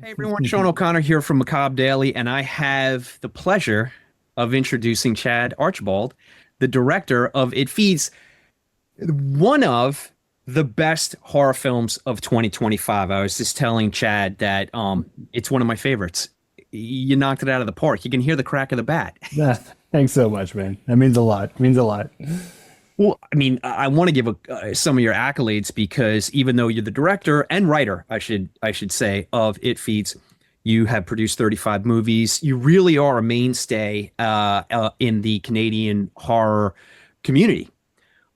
Hey everyone, Sean O'Connor here from Macabre Daily, and I have the pleasure of introducing Chad Archibald, the director of It Feeds, one of the best horror films of 2025. I was just telling Chad that it's one of my favorites. You knocked it out of the park. You can hear the crack of the bat. Yeah, thanks so much, man. That means a lot. It means a lot. Well, I mean, I want to give some of your accolades because even though you're the director and writer, I should say, of It Feeds, you have produced 35 movies. You really are a mainstay in the Canadian horror community.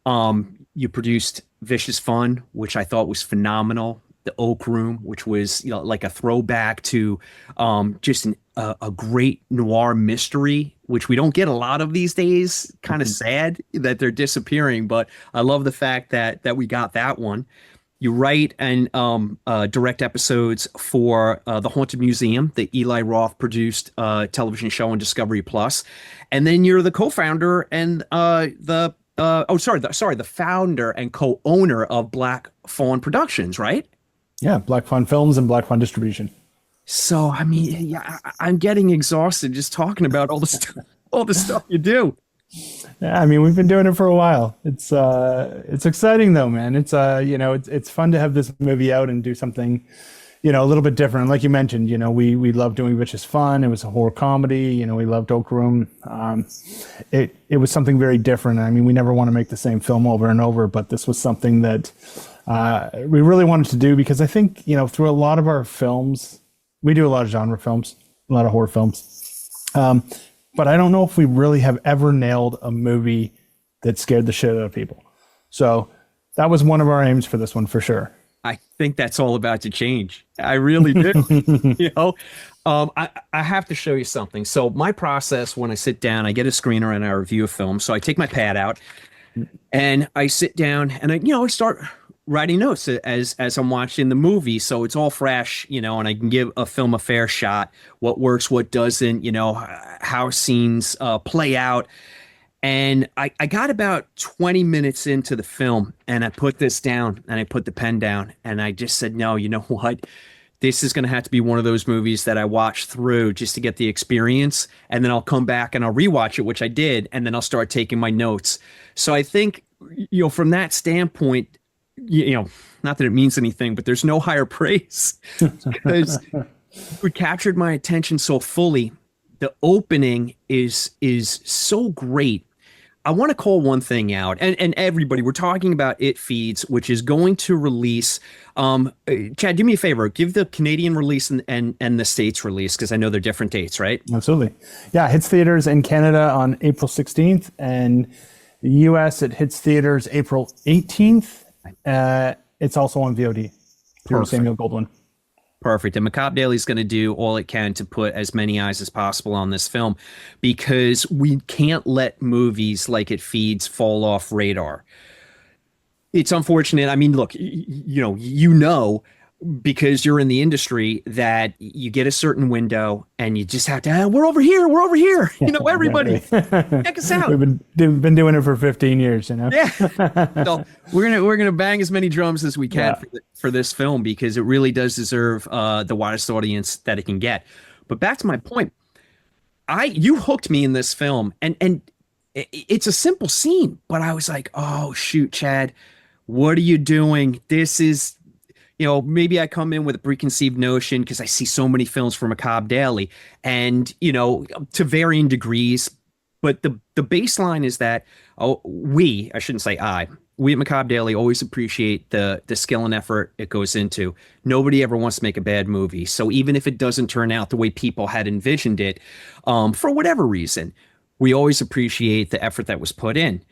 You produced Vicious Fun, which I thought was phenomenal. The Oak Room, which was like a throwback to just a great noir mystery, which we don't get a lot of these days. Kind of sad that they're disappearing, but I love the fact that we got that one. You write and direct episodes for The Haunted Museum, the Eli Roth produced television show on Discovery Plus, and then you're the co-founder and the founder and co-owner of Black Fawn Productions, right? Yeah, Black Fawn Films and Black Fawn Distribution. So, I mean, yeah, I'm getting exhausted just talking about all the stuff you do. Yeah, I mean, we've been doing it for a while. It's exciting though, man. It's fun to have this movie out and do something, a little bit different. Like you mentioned, we love doing Vicious Fun. It was a horror comedy. We loved Oak Room. It was something very different. I mean, we never want to make the same film over and over, but this was something that we really wanted to do because I think, through a lot of our films, we do a lot of genre films, a lot of horror films. But I don't know if we really have ever nailed a movie that scared the shit out of people. So that was one of our aims for this one for sure. I think that's all about to change. I really do. I have to show you something. So my process when I sit down, I get a screener and I review a film. So I take my pad out and I sit down and I start writing notes as I'm watching the movie, so it's all fresh, and I can give a film a fair shot, what works, what doesn't, how scenes play out. And I got about 20 minutes into the film and I put this down and I put the pen down and I just said, no, you know what? This is going to have to be one of those movies that I watch through just to get the experience. And then I'll come back and I'll rewatch it, which I did. And then I'll start taking my notes. So I think, from that standpoint, not that it means anything, but there's no higher praise because it captured my attention so fully. The opening is so great. I want to call one thing out, and everybody, we're talking about It Feeds, which is going to release. Chad, do me a favor, give the Canadian release and the States release because I know they're different dates, right? Absolutely. Yeah, it hits theaters in Canada on April 16th, and the US, it hits theaters April 18th. It's also on VOD through Samuel Goldwyn. Perfect. And Macabre Daily is going to do all it can to put as many eyes as possible on this film because we can't let movies like It Feeds fall off radar. It's unfortunate. I mean, look, because you're in the industry that you get a certain window and you just have to, we're over here. Everybody, check us out. We've been doing it for 15 years, Yeah. So we're gonna bang as many drums as we can for this film because it really does deserve the widest audience that it can get. But back to my point, you hooked me in this film, and it's a simple scene, but I was like, oh shoot, Chad, what are you doing? This is. Maybe I come in with a preconceived notion because I see so many films from Macabre Daily and, to varying degrees. But the baseline is that we at Macabre Daily always appreciate the skill and effort it goes into. Nobody ever wants to make a bad movie. So even if it doesn't turn out the way people had envisioned it, for whatever reason, we always appreciate the effort that was put in.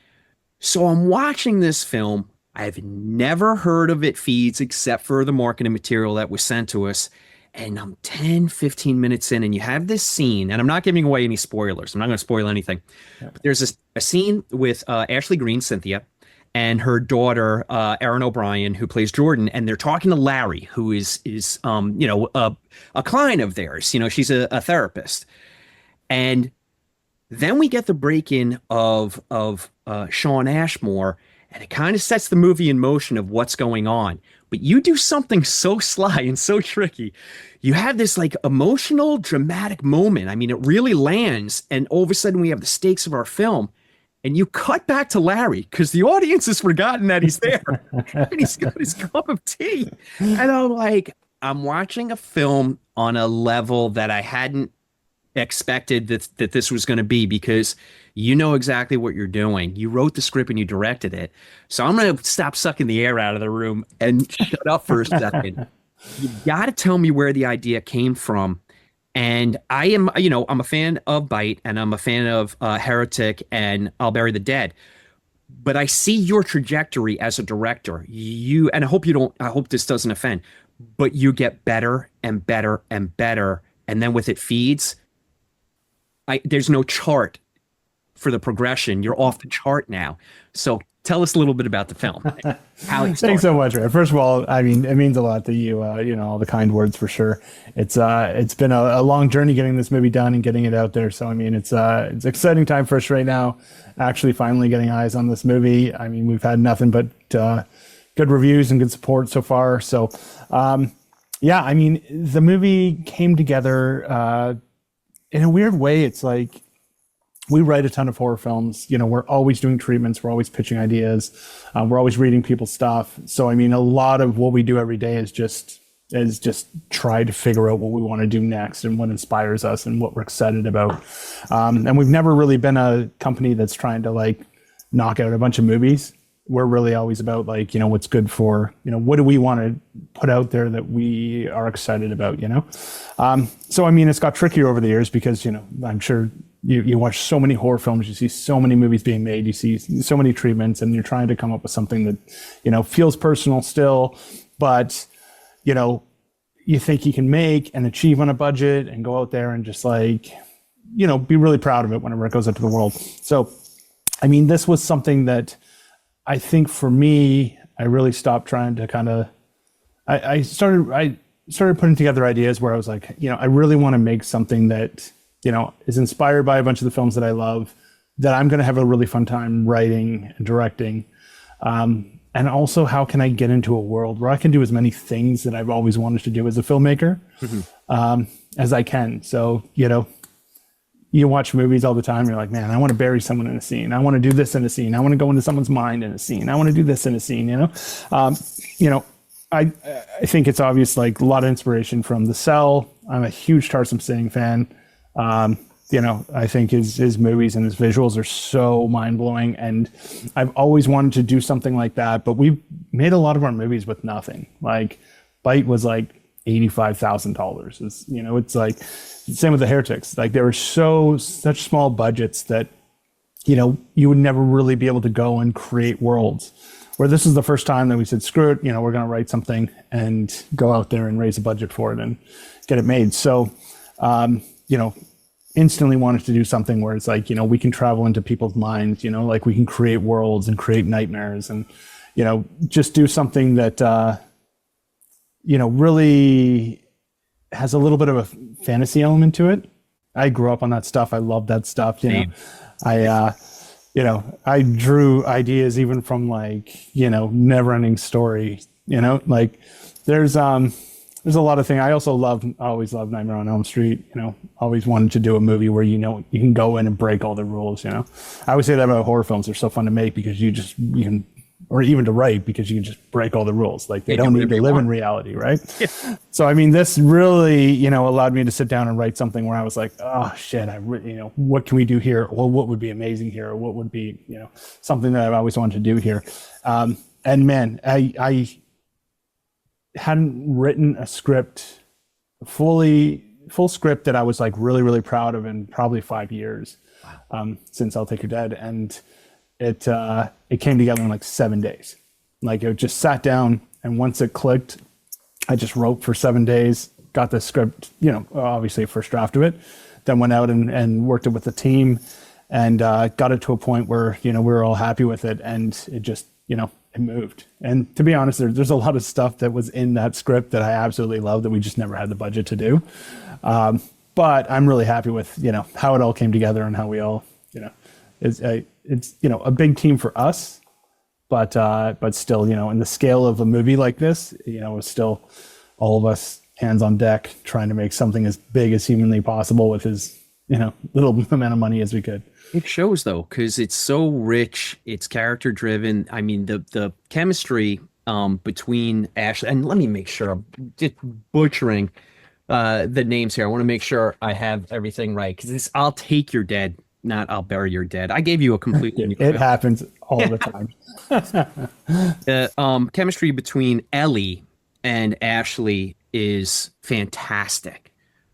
So I'm watching this film. I've never heard of It Feeds except for the marketing material that was sent to us. And I'm 10, 15 minutes in, and you have this scene, and I'm not giving away any spoilers. I'm not going to spoil anything. Yeah. But there's a scene with Ashley Greene, Cynthia, and her daughter, Erin O'Brien, who plays Jordan, and they're talking to Larry, who is a client of theirs. She's a therapist. And then we get the break-in of Shawn Ashmore, and it kind of sets the movie in motion of what's going on. but you do something so sly and so tricky. You have this like emotional, dramatic moment. I mean, it really lands, and all of a sudden we have the stakes of our film. And you cut back to Larry because the audience has forgotten that he's there and he's got his cup of tea. And I'm like, I'm watching a film on a level that I hadn't expected that this was going to be, because you know exactly what you're doing. You wrote the script and you directed it. So I'm going to stop sucking the air out of the room and shut up for a second. You got to tell me where the idea came from. And I am, I'm a fan of Bite, and I'm a fan of Heretic and I'll Bury the Dead. But I see your trajectory as a director. And I hope this doesn't offend, but you get better and better and better. And then with It Feeds, there's no chart for the progression. You're off the chart now. So tell us a little bit about the film. How it started. Thanks so much, man. First of all, I mean, it means a lot to you, all the kind words for sure. It's been a long journey getting this movie done and getting it out there. So, I mean, it's an exciting time for us right now, actually finally getting eyes on this movie. I mean, we've had nothing but good reviews and good support so far. So, yeah, I mean, the movie came together in a weird way. It's like, we write a ton of horror films. We're always doing treatments. We're always pitching ideas. We're always reading people's stuff. So, I mean, a lot of what we do every day is just try to figure out what we want to do next and what inspires us and what we're excited about. And we've never really been a company that's trying to like knock out a bunch of movies. We're really always about like, what's good for, what do we want to put out there that we are excited about, So, I mean, it's got trickier over the years because, I'm sure you watch so many horror films, you see so many movies being made, you see so many treatments, and you're trying to come up with something that, feels personal still, but, you think you can make and achieve on a budget and go out there and just like, be really proud of it whenever it goes out to the world. So, I mean, this was something that I think for me, I really stopped trying to kind of, I started putting together ideas where I was like, I really want to make something that, is inspired by a bunch of the films that I love, that I'm going to have a really fun time writing and directing. And also, how can I get into a world where I can do as many things that I've always wanted to do as a filmmaker, as I can. So, you watch movies all the time. You're like, man, I want to bury someone in a scene. I want to do this in a scene. I want to go into someone's mind in a scene. I want to do this in a scene, I think it's obvious, like a lot of inspiration from The Cell. I'm a huge Tarsem Singh fan. I think his movies and his visuals are so mind blowing, and I've always wanted to do something like that. But we've made a lot of our movies with nothing. Like Bite was like $85,000. It's like same with the Heretics. Like there were such small budgets that you would never really be able to go and create worlds. Where this is the first time that we said, screw it, we're going to write something and go out there and raise a budget for it and get it made. So, instantly wanted to do something where it's like, we can travel into people's minds, like we can create worlds and create nightmares and, just do something that, really has a little bit of a fantasy element to it. I grew up on that stuff. I love that stuff. I drew ideas even from like, Never Ending Story, like there's a lot of things. I always loved Nightmare on Elm Street, always wanted to do a movie where, you can go in and break all the rules, I always say that about horror films. They're so fun to make because you can, or even to write because you can just break all the rules. Like they don't need to live in reality. Right. Yeah. So, I mean, this really, allowed me to sit down and write something where I was like, oh shit, what can we do here? Well, what would be amazing here? Or what would be, something that I've always wanted to do here. And man, I hadn't written a script full script that I was like really, really proud of in probably 5 years, since I'll Take Your Dead. And it came together in like 7 days. Like it just sat down, and once it clicked, I just wrote for 7 days, got the script, obviously first draft of it, then went out and worked it with the team and got it to a point where, we were all happy with it. And it just, it moved. And to be honest, there's a lot of stuff that was in that script that I absolutely love that we just never had the budget to do. But I'm really happy with, how it all came together and how we all, it's a big team for us, but still, in the scale of a movie like this, it's still all of us hands on deck trying to make something as big as humanly possible with as little amount of money as we could. It shows though, because it's so rich, it's character driven. I mean, the chemistry between Ashley, and let me make sure I'm just butchering the names here. I want to make sure I have everything right, because I'll take your dead, not I'll bury your dead. I gave you a completely new It happens all the time. The chemistry between Ellie and Ashley is fantastic.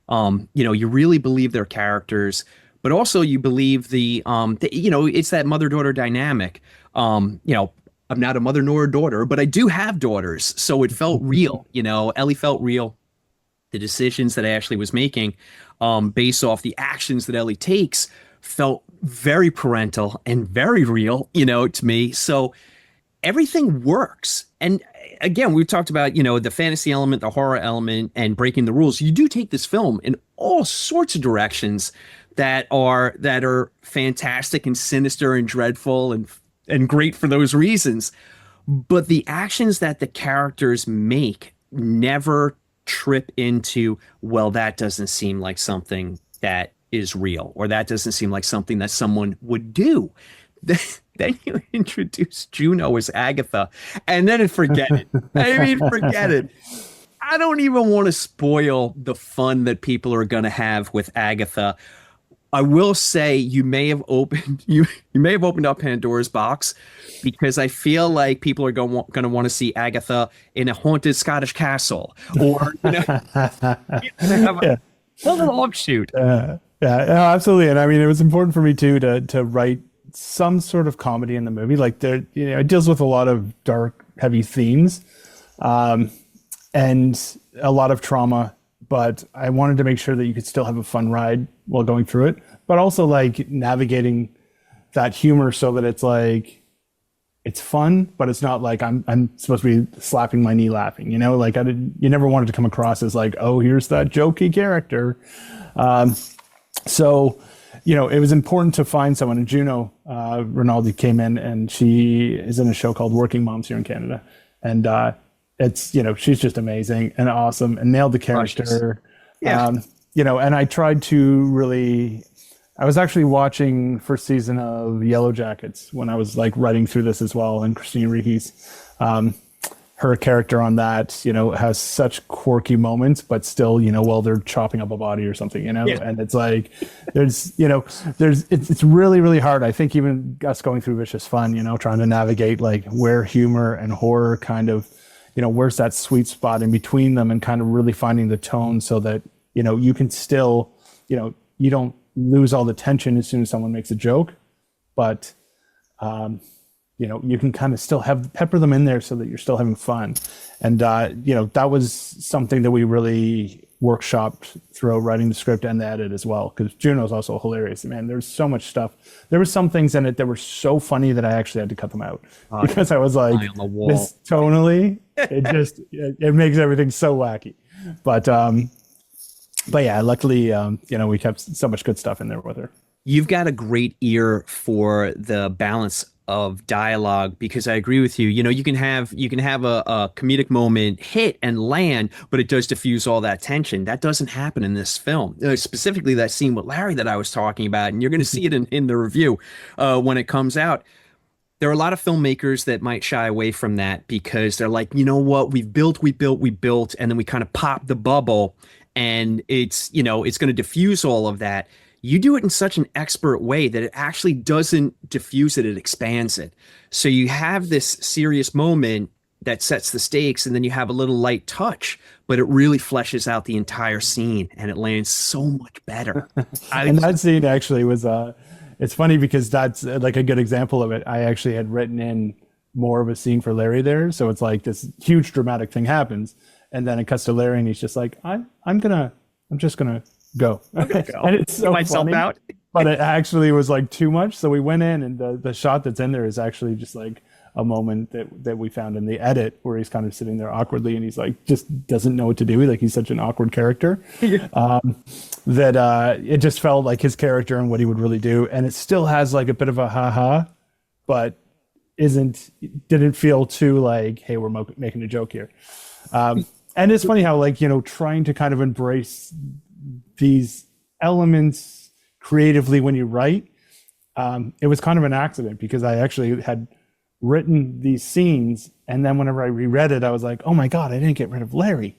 You really believe their characters, but also you believe it's that mother-daughter dynamic. I'm not a mother nor a daughter, but I do have daughters, so it felt real. Ellie felt real. The decisions that Ashley was making, based off the actions that Ellie takes, felt very parental and very real, to me. So everything works. And again, we've talked about, the fantasy element, the horror element, and breaking the rules. You do take this film in all sorts of directions that are fantastic and sinister and dreadful and great for those reasons. But the actions that the characters make never trip into, well, that doesn't seem like something that is real, or that doesn't seem like something that someone would do. Then you introduce Juno as Agatha, and then forget it. I mean, forget it. I don't even want to spoil the fun that people are going to have with Agatha. I will say you may have opened up Pandora's box, because I feel like people are going to want to see Agatha in a haunted Scottish castle, or have a little offshoot. Yeah, absolutely. And I mean, it was important for me too to write some sort of comedy in the movie. Like it deals with a lot of dark, heavy themes, and a lot of trauma. But I wanted to make sure that you could still have a fun ride while going through it, but also like navigating that humor so that it's like, it's fun, but it's not like I'm supposed to be slapping my knee laughing, like you never wanted to come across as like, oh, here's that jokey character. So, it was important to find someone. And Juno Rinaldi came in, and she is in a show called Working Moms here in Canada. And it's, she's just amazing and awesome and nailed the character. Yeah. And I tried to I was actually watching first season of Yellow Jackets when I was like writing through this as well. And Christine Ricci's, her character on that, has such quirky moments, but still, while they're chopping up a body or something, and it's like, it's really, really hard. I think even us going through Vicious Fun, trying to navigate like where humor and horror kind of, where's that sweet spot in between them, and kind of really finding the tone so that, you can still, you don't lose all the tension as soon as someone makes a joke, but, you can kind of still pepper them in there so that you're still having fun. And, that was something that we really workshopped throughout writing the script and the edit as well. Because Juno's also hilarious. Man, there's so much stuff. There were some things in it that were so funny that I actually had to cut them out because I was like, this tonally, it makes everything so wacky. But yeah, luckily, we kept so much good stuff in there with her. You've got a great ear for the balance of dialogue, because I agree with you. You can have a comedic moment hit and land, but it does diffuse all that tension. That doesn't happen in this film. Specifically that scene with Larry that I was talking about, and you're going to see it in the review when it comes out. There are a lot of filmmakers that might shy away from that because they're like, you know what, we built, and then we kind of pop the bubble, and it's going to diffuse all of that. You do it in such an expert way that it actually doesn't diffuse it, it expands it. So you have this serious moment that sets the stakes, and then you have a little light touch, but it really fleshes out the entire scene, and it lands so much better. And that scene actually was, it's funny because that's like a good example of it. I actually had written in more of a scene for Larry there. So it's like this huge dramatic thing happens, and then it cuts to Larry, and he's just like, I'm just gonna go. And it's so funny, out. But it actually was like too much. So we went in, and the shot that's in there is actually just like a moment that we found in the edit where he's kind of sitting there awkwardly, and he's like, just doesn't know what to do. Like, he's such an awkward character that it just felt like his character and what he would really do. And it still has like a bit of a ha-ha, but didn't feel too like, hey, we're making a joke here. And it's funny how, like, trying to kind of embrace these elements creatively when you write, it was kind of an accident because I actually had written these scenes, and then whenever I reread it, I was like, oh my God, I didn't get rid of Larry.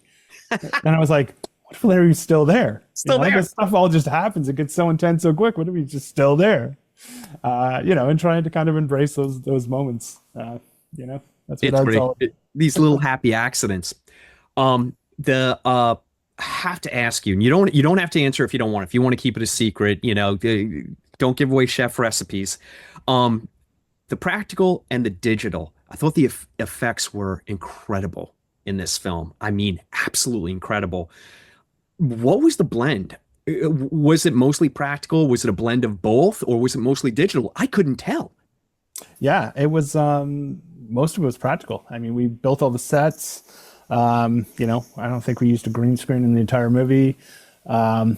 And I was like, what if Larry's still there? Still there. This stuff all just happens. It gets so intense so quick. What if he's just still there? And trying to kind of embrace those moments. That's what it's all. These little happy accidents. I have to ask you, and you don't have to answer if you don't want. If you want to keep it a secret, don't give away chef recipes. The practical and the digital, I thought the effects were incredible in this film. I mean, absolutely incredible. What was the blend? Was it mostly practical? Was it a blend of both, or was it mostly digital? I couldn't tell. Yeah, it was. Most of it was practical. I mean, we built all the sets. I don't think we used a green screen in the entire movie. The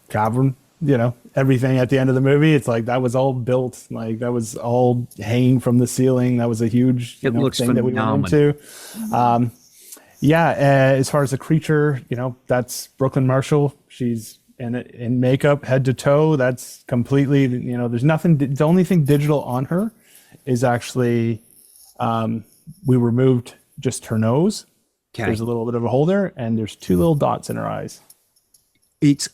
cavern, everything at the end of the movie, it's like that was all built, like that was all hanging from the ceiling. That was a huge thing phenomenal. That we went into. As far as the creature, that's Brooklyn Marshall. She's in makeup head to toe. That's completely, there's nothing. The only thing digital on her is actually, we removed just her nose. Okay. There's a little bit of a hole there, and there's 2 little dots in her eyes. It's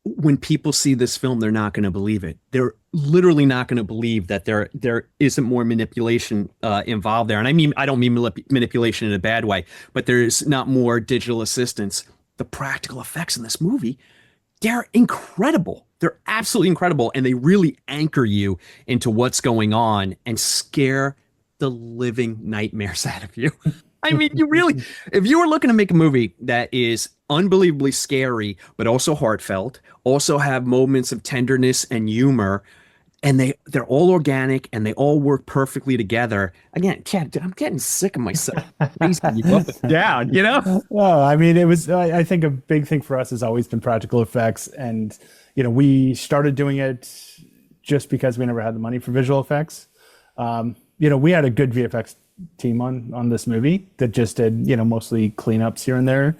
when people see this film, they're not going to believe it. They're literally not going to believe that there isn't more manipulation involved there. And I don't mean manipulation in a bad way, but there's not more digital assistance. The practical effects in this movie, they're incredible. They're absolutely incredible, and they really anchor you into what's going on and scare the living nightmares out of you. I mean, if you were looking to make a movie that is unbelievably scary, but also heartfelt, also have moments of tenderness and humor, and they're all organic and they all work perfectly together. Again, Chad, I'm getting sick of myself. You up and down, Well, I mean, it was, I think a big thing for us has always been practical effects. And, we started doing it just because we never had the money for visual effects. We had a good VFX team on this movie that just did, mostly cleanups here and there.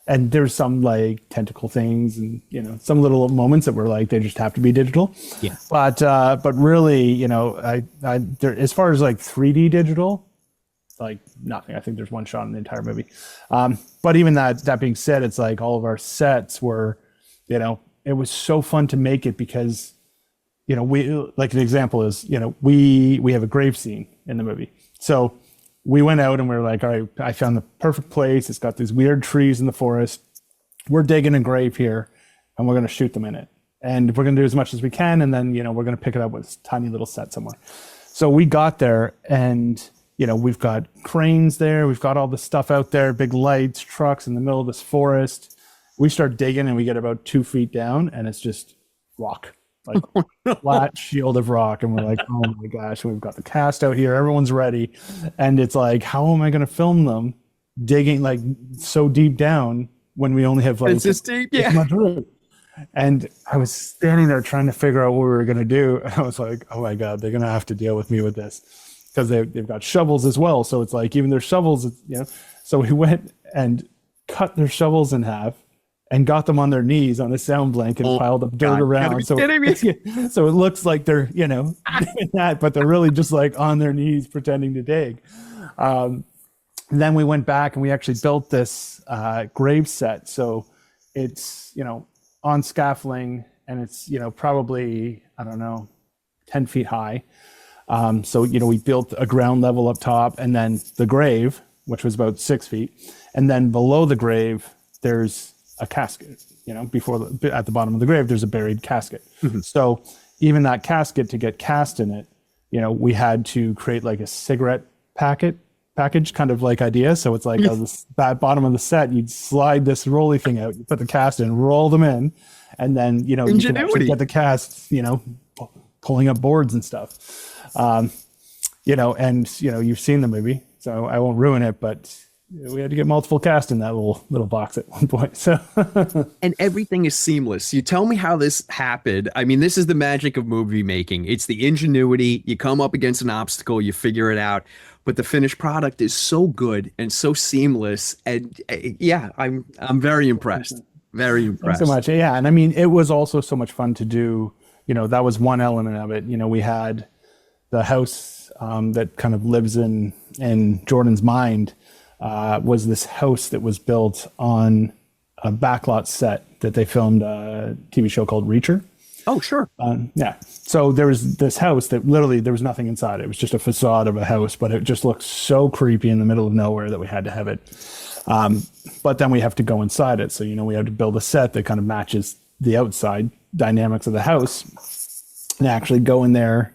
And there's some like tentacle things and, some little moments that were like, they just have to be digital. Yeah. But really, as far as like 3D digital, like nothing. I think there's one shot in the entire movie. But even that being said, it's like all of our sets were, it was so fun to make it because, we, like an example is, we have a grave scene in the movie. So we went out and we were like, all right, I found the perfect place. It's got these weird trees in the forest. We're digging a grave here and we're going to shoot them in it. And we're going to do as much as we can. And then, we're going to pick it up with a tiny little set somewhere. So we got there and, we've got cranes there. We've got all the stuff out there, big lights, trucks in the middle of this forest. We start digging and we get about 2 feet down and it's just rock. Like flat shield of rock, and we're like, oh my gosh, we've got the cast out here, everyone's ready, and it's like, how am I going to film them digging like so deep down when we only have like it's just deep, yeah. Much room? And I was standing there trying to figure out what we were going to do, and I was like, oh my God, they're going to have to deal with me with this because they've got shovels as well. So it's like even their shovels, So we went and cut their shovels in half and got them on their knees on a sound blanket and piled up dirt around. So it looks like they're, doing that, but they're really just like on their knees pretending to dig. Then we went back and we actually built this grave set. So it's, on scaffolding and it's, probably, 10 feet high. So, we built a ground level up top and then the grave, which was about 6 feet. And then below the grave, there's a casket, at the bottom of the grave, there's a buried casket. Mm-hmm. So even that casket, to get cast in it, we had to create like a cigarette package kind of like idea. So it's like that bottom of the set, you'd slide this rolly thing out, you put the cast in, roll them in, and then, you can actually get the cast, pulling up boards and stuff. And, you've seen the movie, so I won't ruin it, but we had to get multiple cast in that little box at one point. So And everything is seamless. You tell me how this happened. I mean, this is the magic of movie making. It's the ingenuity. You come up against an obstacle, you figure it out. But the finished product is so good and so seamless. And yeah, I'm very impressed. Very thanks impressed. so much. Yeah, and I mean, it was also so much fun to do. That was one element of it. We had the house that kind of lives in Jordan's mind. Was this house that was built on a backlot set that they filmed a TV show called Reacher. Oh, sure. Yeah. So there was this house that literally there was nothing inside. It was just a facade of a house, but it just looked so creepy in the middle of nowhere that we had to have it. But then we have to go inside it. So, we have to build a set that kind of matches the outside dynamics of the house and actually go in there,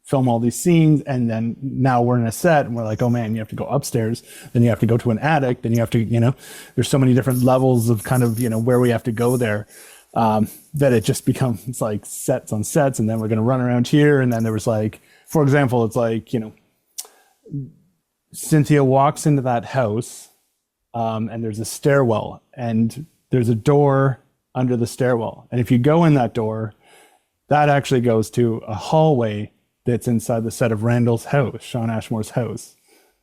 film all these scenes. And then now we're in a set and we're like, oh man, you have to go upstairs. Then you have to go to an attic. Then you have to, there's so many different levels of kind of, where we have to go there. That it just becomes like sets on sets, and then we're going to run around here. And then there was like, for example, it's like, Cynthia walks into that house, and there's a stairwell and there's a door under the stairwell. And if you go in that door, that actually goes to a hallway that's inside the set of Randall's house, Sean Ashmore's house,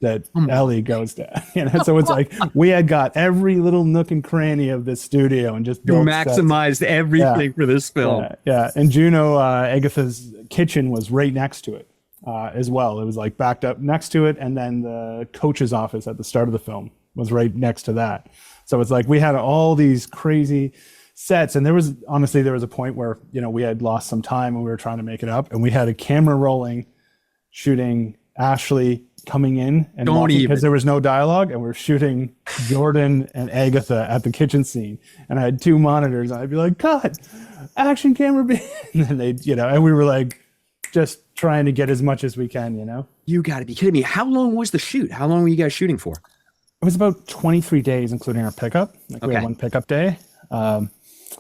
that Ellie goes to. So it's like we had got every little nook and cranny of this studio and just maximized everything for this film. Yeah. And Juno, Agatha's kitchen was right next to it as well. It was like backed up next to it. And then the coach's office at the start of the film was right next to that. So it's like we had all these crazy sets. And there was a point where, we had lost some time and we were trying to make it up. And we had a camera rolling, shooting Ashley coming in and walking because there was no dialogue, and we're shooting Jordan and Agatha at the kitchen scene, and I had two monitors, and I'd be like, cut, action camera B. And then they'd, and we were like just trying to get as much as we can. You got to be kidding me. How long was the shoot? How long were you guys shooting for? It was about 23 days, including our pickup. We had one pickup day, and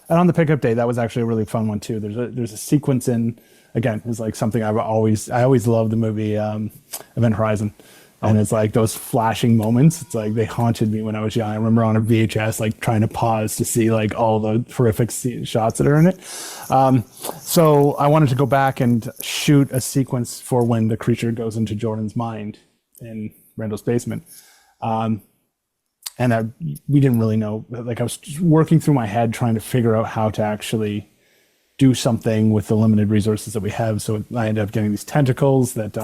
on the pickup day, that was actually a really fun one too. There's a sequence in, again, it's like something I always loved the movie Event Horizon. And it's like those flashing moments. It's like they haunted me when I was young. I remember on a VHS, like trying to pause to see like all the horrific shots that are in it. So I wanted to go back and shoot a sequence for when the creature goes into Jordan's mind in Randall's basement. And we didn't really know, like I was just working through my head trying to figure out how to actually do something with the limited resources that we have. So I ended up getting these tentacles that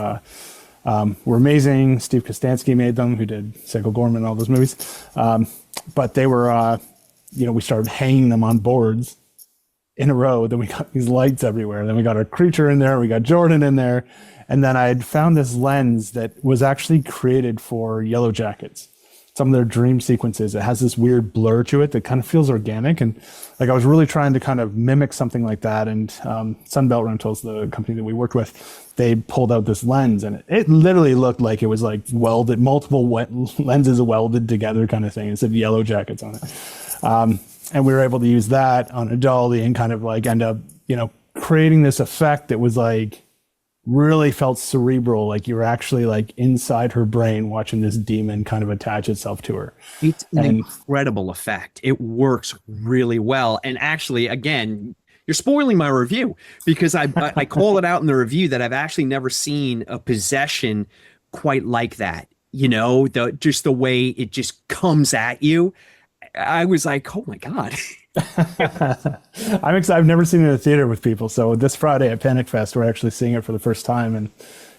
were amazing. Steve Kostansky made them, who did Psycho Gorman and all those movies. But they were, we started hanging them on boards in a row. Then we got these lights everywhere. Then we got a creature in there. We got Jordan in there. And then I had found this lens that was actually created for Yellow Jackets. Some of their dream sequences, it has this weird blur to it that kind of feels organic. And like I was really trying to kind of mimic something like that. And Sunbelt Rentals, the company that we worked with, they pulled out this lens, and it literally looked like it was like welded, multiple lenses welded together kind of thing. It said Yellow Jackets on it. And we were able to use that on a dolly and kind of like end up, creating this effect that was like, really felt cerebral, like you were actually like inside her brain watching this demon kind of attach itself to her. It's an incredible effect. It works really well. And actually, again, you're spoiling my review because I call it out in the review that I've actually never seen a possession quite like that. Just the way it just comes at you. I was like, oh my God. I'm excited. I've never seen it in a theater with people. So this Friday at Panic Fest, we're actually seeing it for the first time. And,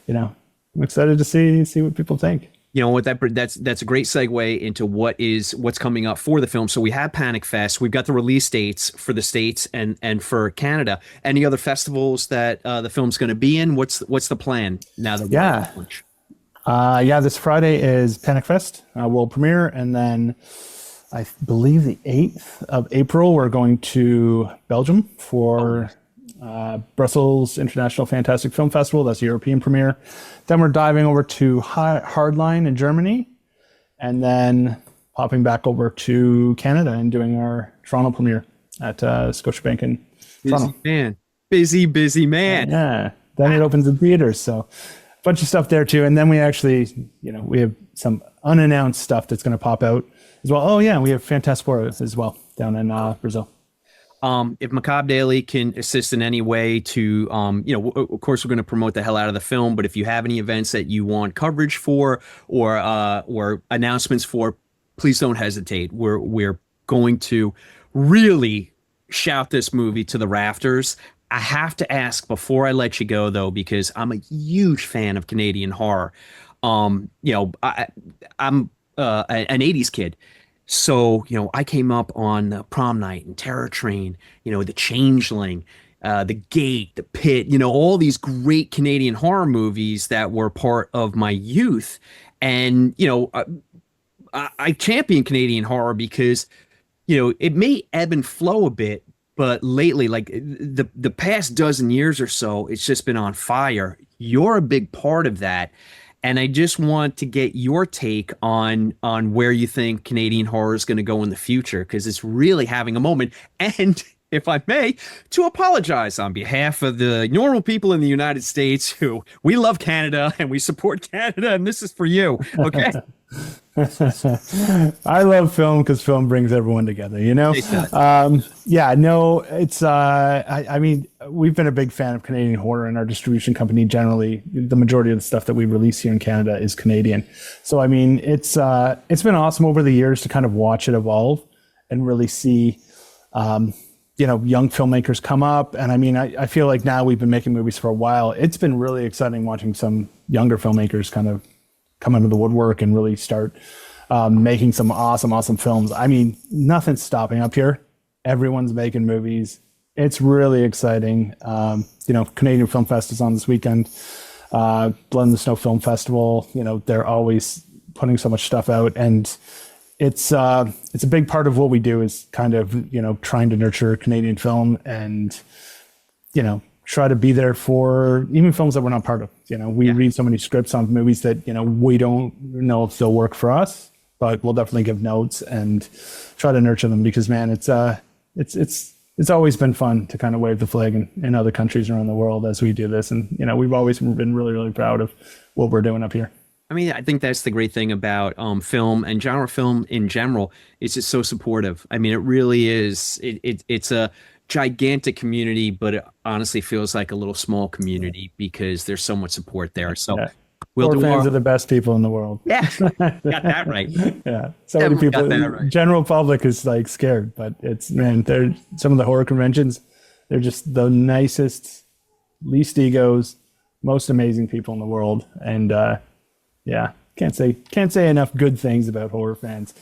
I'm excited to see what people think. You know what, that's a great segue into what's coming up for the film. So we have Panic Fest. We've got the release dates for the States and for Canada. Any other festivals that the film's going to be in? What's the plan now that we're this Friday is Panic Fest world premiere, and then I believe the 8th of April, we're going to Belgium for Brussels International Fantastic Film Festival. That's the European premiere. Then we're diving over to Hardline in Germany, and then popping back over to Canada and doing our Toronto premiere at Scotiabank in Toronto. Busy man. Yeah. Then it opens in theaters. So bunch of stuff there too. And then we actually, we have some unannounced stuff that's going to pop out as well. Oh yeah, we have Fantastic Four as well down in Brazil. If Macabre Daily can assist in any way to, of course, we're going to promote the hell out of the film. But if you have any events that you want coverage for or announcements for, please don't hesitate. We're going to really shout this movie to the rafters. I have to ask before I let you go, though, because I'm a huge fan of Canadian horror. I'm an 80s kid. So, I came up on Prom Night and Terror Train, The Changeling, The Gate, The Pit, all these great Canadian horror movies that were part of my youth. And, I champion Canadian horror because, it may ebb and flow a bit, but lately, like the past dozen years or so, it's just been on fire. You're a big part of that. And I just want to get your take on where you think Canadian horror is going to go in the future, because it's really having a moment. And if I may, to apologize on behalf of the normal people in the United States who we love Canada and we support Canada, and this is for you. Okay. I love film because film brings everyone together, it's I mean, we've been a big fan of Canadian horror, and our distribution company generally, the majority of the stuff that we release here in Canada is Canadian. So I mean, it's been awesome over the years to kind of watch it evolve and really see young filmmakers come up. And I mean, I feel like now we've been making movies for a while. It's been really exciting watching some younger filmmakers kind of come out of the woodwork and really start making some awesome films. I mean, nothing's stopping up here. Everyone's making movies. It's really exciting. Canadian Film Fest is on this weekend. Blood in the Snow Film Festival, they're always putting so much stuff out, and it's a big part of what we do is kind of, trying to nurture Canadian film and, try to be there for even films that we're not part of. We read so many scripts on movies that, we don't know if they'll work for us, but we'll definitely give notes and try to nurture them because, man, it's always been fun to kind of wave the flag in other countries around the world as we do this. And, we've always been really, really proud of what we're doing up here. I mean, I think that's the great thing about film and genre film in general is it's so supportive. I mean, it really is. It's a gigantic community, but it honestly feels like a little small community because there's so much support there. So we'll fans are the best people in the world. Yeah, got that right. Yeah, so many people. Right. General public is like scared, but they're some of the horror conventions. They're just the nicest, least egos, most amazing people in the world, and can't say enough good things about horror fans.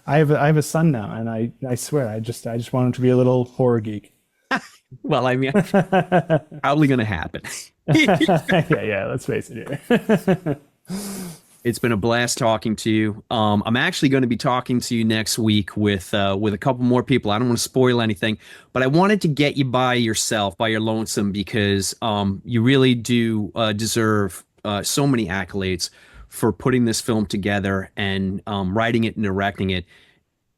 I have a son now, and I swear I just want him to be a little horror geek. Well, I mean, probably going to happen. yeah, let's face it here. It's been a blast talking to you. I'm actually going to be talking to you next week with a couple more people. I don't want to spoil anything, but I wanted to get you by yourself, by your lonesome, because you really do deserve so many accolades for putting this film together and writing it and directing it.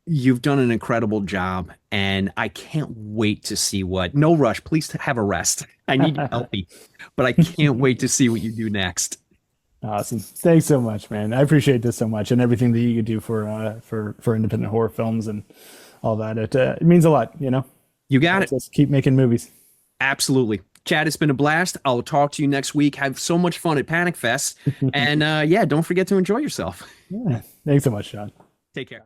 You've done an incredible job, and I can't wait to see no rush, please have a rest. I need you healthy, but I can't wait to see what you do next. Awesome. Thanks so much, man. I appreciate this so much and everything that you do for independent horror films and all that. It means a lot, You got it. Let's keep making movies. Absolutely. Chad, it's been a blast. I'll talk to you next week. Have so much fun at Panic Fest. And don't forget to enjoy yourself. Yeah. Thanks so much, Sean. Take care.